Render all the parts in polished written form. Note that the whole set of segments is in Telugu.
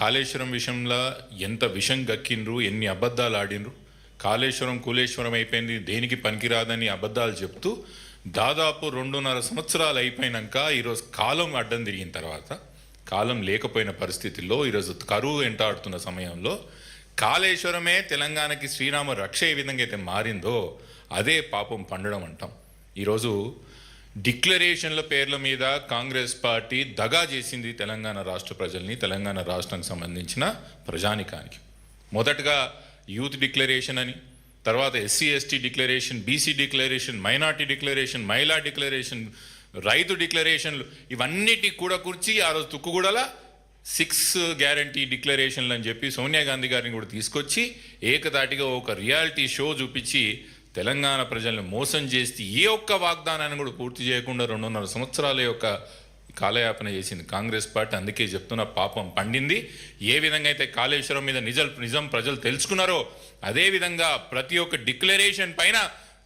కాళేశ్వరం విషయంలో ఎంత విషం గక్కిండ్రు, ఎన్ని అబద్ధాలు ఆడినరు. కాళేశ్వరం కూలేశ్వరం అయిపోయింది, దేనికి పనికిరాదని అబద్ధాలు చెప్తూ దాదాపు 2.5 సంవత్సరాలు అయిపోయినాక ఈరోజు కాలం అడ్డం తిరిగిన తర్వాత, కాలం లేకపోయిన పరిస్థితుల్లో ఈరోజు కరువు వెంటాడుతున్న సమయంలో కాళేశ్వరమే తెలంగాణకి శ్రీరామ రక్ష ఏ విధంగా అయితే మారిందో అదే పాపం పండడం అంటాం. ఈరోజు డిక్లరేషన్ల పేర్ల మీద కాంగ్రెస్ పార్టీ దగా చేసింది తెలంగాణ రాష్ట్ర ప్రజల్ని, తెలంగాణ రాష్ట్రానికి సంబంధించిన ప్రజానికానికి. మొదటగా యూత్ డిక్లరేషన్ అని, తర్వాత SC ST declaration, BC declaration, minority declaration, మహిళా డిక్లరేషన్, రైతు డిక్లరేషన్లు, ఇవన్నిటి కూడా కూర్చి ఆ రోజు తుక్కుగూడల 6 గ్యారంటీ డిక్లరేషన్లు అని చెప్పి సోనియా గాంధీ గారిని కూడా తీసుకొచ్చి ఏకతాటిగా ఒక రియాలిటీ షో చూపించి తెలంగాణ ప్రజల్ని మోసం చేసి ఏ ఒక్క వాగ్దానాన్ని కూడా పూర్తి చేయకుండా 2.5 సంవత్సరాల యొక్క కాలయాపన చేసింది కాంగ్రెస్ పార్టీ. అందుకే చెప్తున్న పాపం పండింది. ఏ విధంగా అయితే కాళేశ్వరం మీద నిజం ప్రజలు తెలుసుకున్నారో అదేవిధంగా ప్రతి ఒక్క డిక్లరేషన్ పైన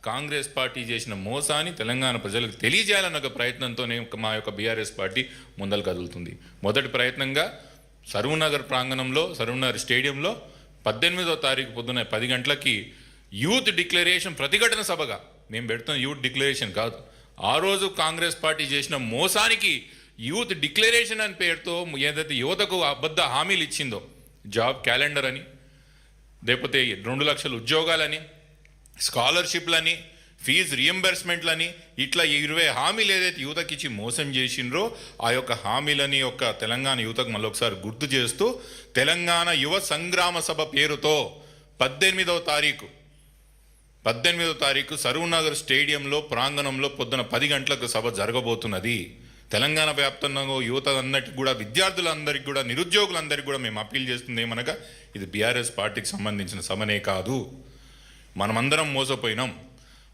కాంగ్రెస్ పార్టీ చేసిన మోసాన్ని తెలంగాణ ప్రజలకు తెలియజేయాలన్న ఒక ప్రయత్నంతోనే మా యొక్క బీఆర్ఎస్ పార్టీ ముందలు కదులుతుంది. మొదటి ప్రయత్నంగా సరూనగర్ ప్రాంగణంలో, సరూనగర్ స్టేడియంలో 18వ తారీఖు పొద్దున్న 10 గంటలకి యూత్ డిక్లరేషన్ ప్రతిఘటన సభగా మేము పెడుతున్న యూత్ డిక్లరేషన్ కాదు. ఆ రోజు కాంగ్రెస్ పార్టీ చేసిన మోసానికి యూత్ డిక్లరేషన్ అని పేరుతో ఏదైతే యువతకు అబద్ధ హామీలు ఇచ్చిందో, జాబ్ క్యాలెండర్ అని, లేకపోతే 2 లక్షల ఉద్యోగాలని, స్కాలర్షిప్లని, ఫీజు రియంబర్స్మెంట్లని, ఇట్లా 20 హామీలు ఏదైతే యువతకి ఇచ్చి మోసం చేసిండ్రో ఆ యొక్క హామీలని యొక్క తెలంగాణ యువతకు మళ్ళీ ఒకసారి గుర్తు చేస్తూ తెలంగాణ యువ సంగ్రామ సభ పేరుతో 18వ తారీఖు సరూనగర్ స్టేడియంలో ప్రాంగణంలో పొద్దున 10 గంటలకు సభ జరగబోతున్నది. తెలంగాణ వ్యాప్తంగా యువత అన్నటికి కూడా, విద్యార్థులందరికీ కూడా, నిరుద్యోగులందరికీ కూడా మేము అప్పీల్ చేస్తుంది ఏమనగా ఇది బీఆర్ఎస్ పార్టీకి సంబంధించిన సభనే కాదు. మనమందరం మోసపోయినాం,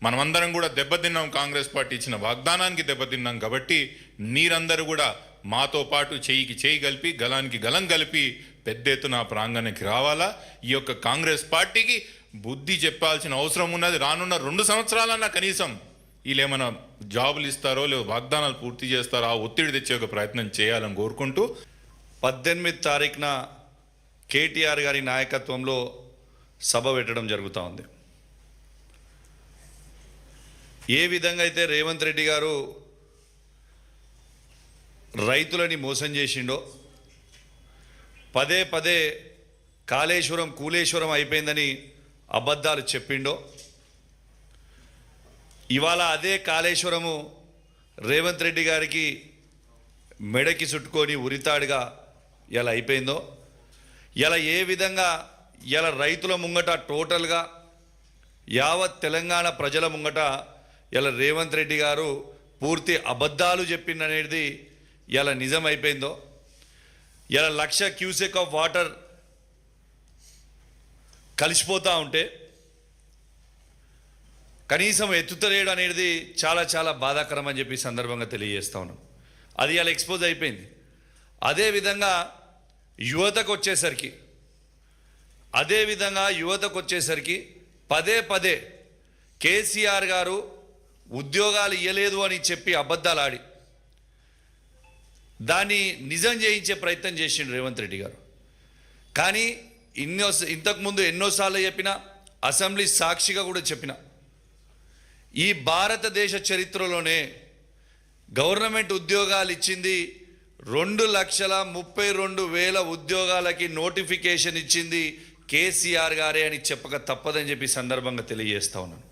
మనమందరం కూడా దెబ్బతిన్నాం. కాంగ్రెస్ పార్టీ ఇచ్చిన వాగ్దానానికి దెబ్బతిన్నాం. కాబట్టి మీరందరూ కూడా మాతో పాటు చేయికి చేయి కలిపి, గలానికి గలం కలిపి పెద్ద ఎత్తున ప్రాంగణానికి రావాలా. ఈ యొక్క కాంగ్రెస్ పార్టీకి బుద్ధి చెప్పాల్సిన అవసరం ఉన్నది. రానున్న 2 సంవత్సరాలన్నా కనీసం వీళ్ళేమైనా జాబులు ఇస్తారో లేదా వాగ్దానాలు పూర్తి చేస్తారో ఆ ఒత్తిడి తెచ్చే ఒక ప్రయత్నం చేయాలని కోరుకుంటూ 18 తారీఖున కేటీఆర్ గారి నాయకత్వంలో సభ పెట్టడం జరుగుతూ ఉంది. ఏ విధంగా అయితే రేవంత్ రెడ్డి గారు రైతులని మోసం చేసిండో, పదే కాళేశ్వరం కూలేశ్వరం అయిపోయిందని అబద్ధాలు చెప్పిండో, ఇవాళ అదే కాళేశ్వరము రేవంత్ రెడ్డి గారికి మెడకి చుట్టుకొని ఉరితాడుగా ఇలా అయిపోయిందో, ఇలా ఏ విధంగా ఇలా రైతుల ముంగట టోటల్గా యావత్ తెలంగాణ ప్రజల ముంగట ఇలా రేవంత్ రెడ్డి గారు పూర్తి అబద్ధాలు చెప్పిందనేది ఇలా నిజం అయిపోయిందో, ఇలా 1,00,000 క్యూసెక్ ఆఫ్ వాటర్ కలిసిపోతూ ఉంటే కనీసం ఎత్తుతలేడు అనేది చాలా బాధాకరం అని చెప్పి సందర్భంగా తెలియజేస్తా ఉన్నాం. అది ఇలా ఎక్స్పోజ్ అయిపోయింది. అదేవిధంగా యువతకు వచ్చేసరికి పదే కేసీఆర్ గారు ఉద్యోగాలు ఇవ్వలేదు అని చెప్పి అబద్ధాలు ఆడి దాన్ని నిజం చేయించే ప్రయత్నం చేసిండు రేవంత్ రెడ్డి గారు. కానీ ఇంతకుముందు ఎన్నోసార్లు చెప్పిన, అసెంబ్లీ సాక్షిగా కూడా చెప్పిన, ఈ భారతదేశ చరిత్రలోనే గవర్నమెంట్ ఉద్యోగాలు ఇచ్చింది 2,32,000 ఉద్యోగాలకి నోటిఫికేషన్ ఇచ్చింది కేసీఆర్ గారే అని చెప్పక తప్పదని చెప్పి సందర్భంగా తెలియజేస్తా ఉన్నాను.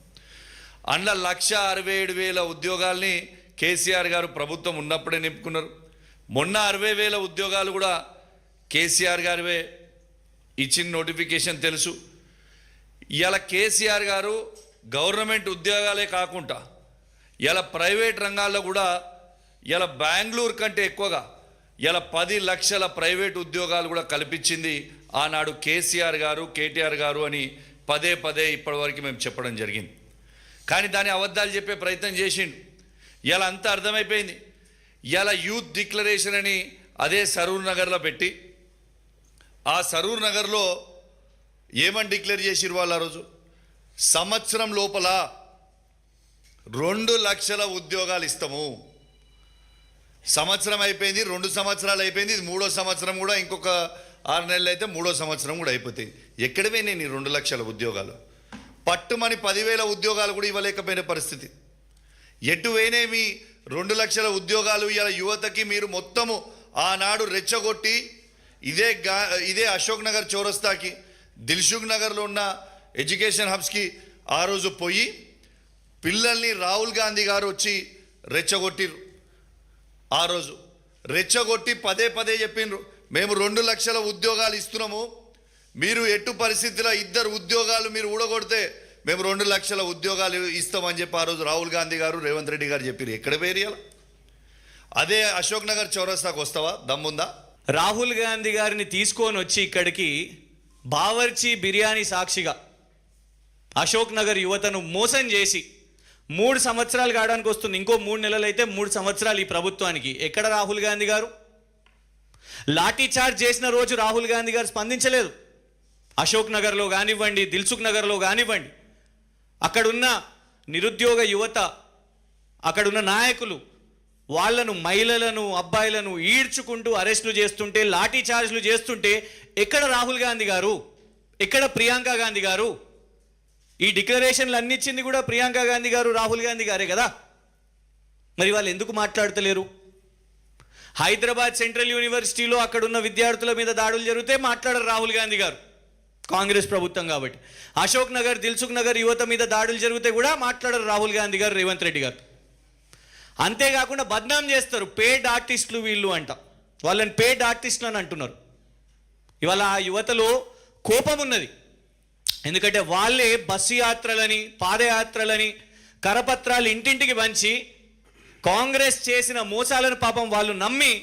అందులో 1,67,000 ఉద్యోగాల్ని కేసీఆర్ గారు ప్రభుత్వం ఉన్నప్పుడే నింపుకున్నారు. మొన్న 60,000 ఉద్యోగాలు కూడా కేసీఆర్ గారివే ఇచ్చిన నోటిఫికేషన్ తెలుసు. ఇలా కేసీఆర్ గారు గవర్నమెంట్ ఉద్యోగాలే కాకుండా ఇలా ప్రైవేట్ రంగాల్లో కూడా ఇలా బెంగళూరు కంటే ఎక్కువగా ఇలా 10 లక్షల ప్రైవేట్ ఉద్యోగాలు కూడా కల్పించింది ఆనాడు కేసీఆర్ గారు, కేటీఆర్ గారు అని పదే ఇప్పటివరకు మేము చెప్పడం జరిగింది. కానీ దాని అబద్ధాలు చెప్పే ప్రయత్నం చేసిండు. ఇలా అంతా అర్థమైపోయింది. ఇలా యూత్ డిక్లరేషన్ అని అదే సరూర్ నగర్లో పెట్టి, ఆ సరూర్ నగర్లో ఏమని డిక్లేర్ చేసిరు వాళ్ళు? ఆ రోజు సంవత్సరం లోపల 2 లక్షల ఉద్యోగాలు ఇస్తాము. సంవత్సరం అయిపోయింది, 2 సంవత్సరాలు అయిపోయింది, ఇది 3వ సంవత్సరం కూడా ఇంకొక 6 నెలలు అయితే 3వ సంవత్సరం కూడా అయిపోతాయి. ఎక్కడవే నేను 2 లక్షల ఉద్యోగాలు పట్టుమని 10,000 ఉద్యోగాలు కూడా ఇవ్వలేకపోయిన పరిస్థితి. ఎటువైనేమి 2 లక్షల ఉద్యోగాలు ఇలా యువతకి మీరు మొత్తము ఆనాడు రెచ్చగొట్టి ఇదే అశోక్ నగర్ చౌరస్తాకి దిల్సుఖ్ నగర్లో ఉన్న ఎడ్యుకేషన్ హబ్స్కి ఆ రోజు పోయి పిల్లల్ని రాహుల్ గాంధీ గారు వచ్చి రెచ్చగొట్టిరు. ఆ రోజు రెచ్చగొట్టి పదే చెప్పిండ్రు, మేము 2 లక్షల ఉద్యోగాలు ఇస్తున్నాము, మీరు ఎట్టు పరిస్థితిలో 2 ఉద్యోగాలు మీరు ఊడగొడితే మేము 2 లక్షల ఉద్యోగాలు ఇస్తామని చెప్పి ఆ రోజు రాహుల్ గాంధీ గారు రేవంత్ రెడ్డి గారు చెప్పారు. ఎక్కడ వేరియాల అదే అశోక్ నగర్ చౌరస్తాకు వస్తావా? దమ్ముందా? రాహుల్ గాంధీ గారిని తీసుకొని వచ్చి ఇక్కడికి బావర్చి బిర్యానీ సాక్షిగా అశోక్ నగర్ యువతను మోసం చేసి 3 సంవత్సరాలు కావడానికి వస్తుంది. ఇంకో 3 నెలలు అయితే 3 సంవత్సరాలు ఈ ప్రభుత్వానికి. ఎక్కడ రాహుల్ గాంధీ గారు? లాఠీ చార్జ్ చేసిన రోజు రాహుల్ గాంధీ గారు స్పందించలేదు. అశోక్ నగర్లో కానివ్వండి, దిల్సుఖ్ నగర్లో కానివ్వండి, అక్కడున్న నిరుద్యోగ యువత, అక్కడున్న నాయకులు వాళ్లను, మహిళలను, అబ్బాయిలను ఈడ్చుకుంటూ అరెస్టులు చేస్తుంటే, లాఠీ చార్జ్లు చేస్తుంటే ఎక్కడ రాహుల్ గాంధీ గారు? ఎక్కడ ప్రియాంక గాంధీ గారు? ఈ డిక్లరేషన్లు అన్నిచ్చింది కూడా ప్రియాంక గాంధీ గారు, రాహుల్ గాంధీ గారే కదా. మరి వాళ్ళు ఎందుకు మాట్లాడతలేరు? హైదరాబాద్ సెంట్రల్ యూనివర్సిటీలో అక్కడున్న విద్యార్థుల మీద దాడులు జరిగితే మాట్లాడరు రాహుల్ గాంధీ గారు, కాంగ్రెస్ ప్రభుత్వం కాబట్టి. అశోక్ నగర్, దిల్సుఖ్ నగర్ యువత మీద దాడులు జరిగితే కూడా మాట్లాడరు రాహుల్ గాంధీ గారు, రేవంత్ రెడ్డి గారు. అంతేకాకుండా బద్నాం చేస్తారు, పేడ్ ఆర్టిస్టులు వీళ్ళు అంట. వాళ్ళని పేడ్ ఆర్టిస్టులు అని అంటున్నారు. ఇవాళ ఆ యువతలో కోపం ఉన్నది. ఎందుకంటే వాళ్ళే బస్సు యాత్రలని, పాదయాత్రలని, కరపత్రాలు ఇంటింటికి పంచి కాంగ్రెస్ చేసిన మోసాలను పాపం వాళ్ళు నమ్మి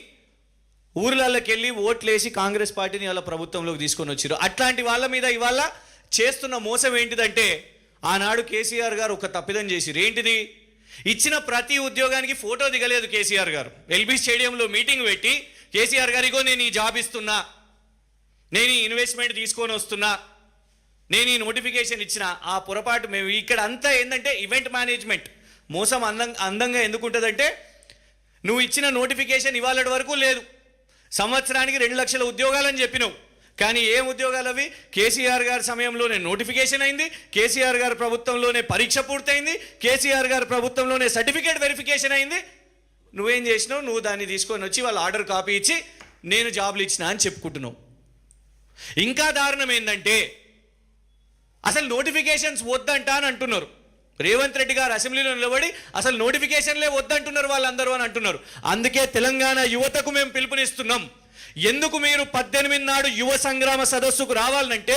ఊర్లలోకి వెళ్ళి ఓట్లేసి కాంగ్రెస్ పార్టీని వాళ్ళ ప్రభుత్వంలోకి తీసుకొని వచ్చారు. అట్లాంటి వాళ్ళ మీద ఇవాళ చేస్తున్న మోసం ఏంటిదంటే, ఆనాడు కేసీఆర్ గారు ఒక తప్పిదం చేసిరు. ఏంటిది? ఇచ్చిన ప్రతి ఉద్యోగానికి ఫోటో దిగలేదు కేసీఆర్ గారు. ఎల్బీ స్టేడియంలో మీటింగ్ పెట్టి కేసీఆర్ గారు, ఇగో నేను ఈ జాబ్ ఇస్తున్నా, నేను ఈ ఇన్వెస్ట్మెంట్ తీసుకొని వస్తున్నా, నేను ఈ నోటిఫికేషన్ ఇచ్చిన. ఆ పొరపాటు మేము ఇక్కడ అంతా ఏంటంటే ఈవెంట్ మేనేజ్మెంట్ మోసం అందంగా ఎందుకు ఉంటుందంటే, నువ్వు ఇచ్చిన నోటిఫికేషన్ ఇవాళ వరకు లేదు, సంవత్సరానికి 2 లక్షల ఉద్యోగాలని చెప్పినావు, కానీ ఏం ఉద్యోగాలు అవి? కేసీఆర్ గారి సమయంలోనే నోటిఫికేషన్ అయింది, కేసీఆర్ గారి ప్రభుత్వంలోనే పరీక్ష పూర్తయింది, కేసీఆర్ గారి ప్రభుత్వంలోనే సర్టిఫికేట్ వెరిఫికేషన్ అయింది. నువ్వేం చేసినావు? నువ్వు దాన్ని తీసుకొని వచ్చి వాళ్ళ ఆర్డర్ కాపీ ఇచ్చి నేను జాబ్లు ఇచ్చిన అని చెప్పుకుంటున్నావు. ఇంకా దారుణం ఏంటంటే, అసలు నోటిఫికేషన్స్ వద్దంట అని అంటున్నారు. రేవంత్ రెడ్డి గారు అసెంబ్లీలో నిలబడి అసలు నోటిఫికేషన్లే వద్దంటున్నారు వాళ్ళందరూ అని అంటున్నారు. అందుకే తెలంగాణ యువతకు మేము పిలుపునిస్తున్నాం. ఎందుకు మీరు 18 నాడు యువ సంగ్రామ సదస్సుకు రావాలంటే,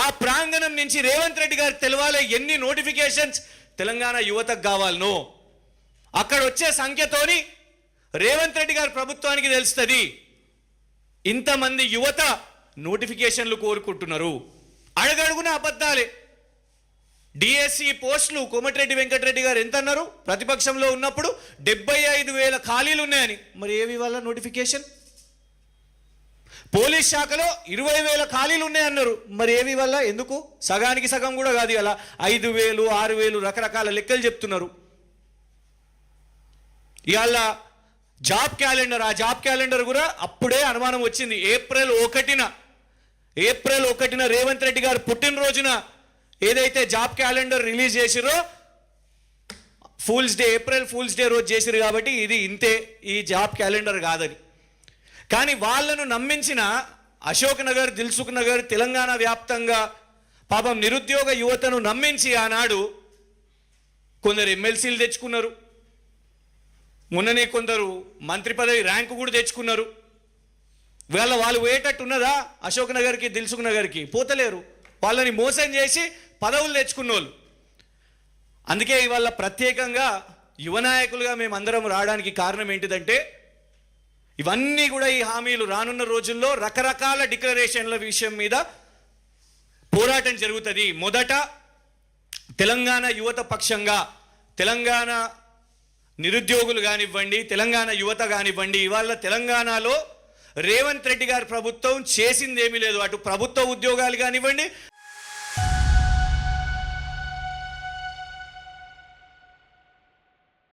ఆ ప్రాంగణం నుంచి రేవంత్ రెడ్డి గారికి తెలవాలి ఎన్ని నోటిఫికేషన్స్ తెలంగాణ యువతకు కావాలనో. అక్కడ వచ్చే సంఖ్యతోని రేవంత్ రెడ్డి గారి ప్రభుత్వానికి తెలుస్తుంది ఇంతమంది యువత నోటిఫికేషన్లు కోరుకుంటున్నారు. అడుగడుగున అబద్ధాలే. డిఎస్సి పోస్టులు కోమటిరెడ్డి వెంకటరెడ్డి గారు ఎంత అన్నారు ప్రతిపక్షంలో ఉన్నప్పుడు? 75,000 ఖాళీలు ఉన్నాయని. మరి ఏవి వాళ్ళ నోటిఫికేషన్? పోలీస్ శాఖలో 20,000 ఖాళీలు ఉన్నాయన్నారు. మరి ఏవి వల్ల? ఎందుకు? సగానికి సగం కూడా కాదు, అలా 5,000, 6,000 రకరకాల లెక్కలు చెప్తున్నారు. ఇవాళ జాబ్ క్యాలెండర్, ఆ జాబ్ క్యాలెండర్ కూడా అప్పుడే అనుమానం వచ్చింది. ఏప్రిల్ 1న రేవంత్ రెడ్డి గారు పుట్టినరోజున ఏదైతే జాబ్ క్యాలెండర్ రిలీజ్ చేసిరో, ఏప్రిల్ ఫూల్స్ డే రోజు చేసిరు కాబట్టి ఇది ఇంతే, ఈ జాబ్ క్యాలెండర్ కాదని. కానీ వాళ్ళను నమ్మించిన అశోక్ నగర్, దిల్సుఖ్ నగర్, తెలంగాణ వ్యాప్తంగా పాపం నిరుద్యోగ యువతను నమ్మించి ఆనాడు కొందరు ఎమ్మెల్సీలు తెచ్చుకున్నారు, మొన్ననే కొందరు మంత్రి పదవి ర్యాంకు కూడా తెచ్చుకున్నారు. వాళ్ళు పోయేటట్టు ఉన్నదా? అశోక్ నగర్కి, దిల్సుఖ్ నగర్కి పోతలేరు. వాళ్ళని మోసం చేసి పదవులు తెచ్చుకున్నోళ్ళు. అందుకే ఇవాళ ప్రత్యేకంగా యువ నాయకులుగా మేమందరం రావడానికి కారణం ఏంటిదంటే, ఇవన్నీ కూడా ఈ హామీలు రానున్న రోజుల్లో రకరకాల డిక్లరేషన్ల విషయం మీద పోరాటం జరుగుతుంది. మొదట తెలంగాణ యువత పక్షంగా తెలంగాణ నిరుద్యోగులు కానివ్వండి, తెలంగాణ యువత కానివ్వండి, ఇవాళ తెలంగాణలో రేవంత్ రెడ్డి గారి ప్రభుత్వం చేసింది ఏమీ లేదు. అటు ప్రభుత్వ ఉద్యోగాలు కానివ్వండి,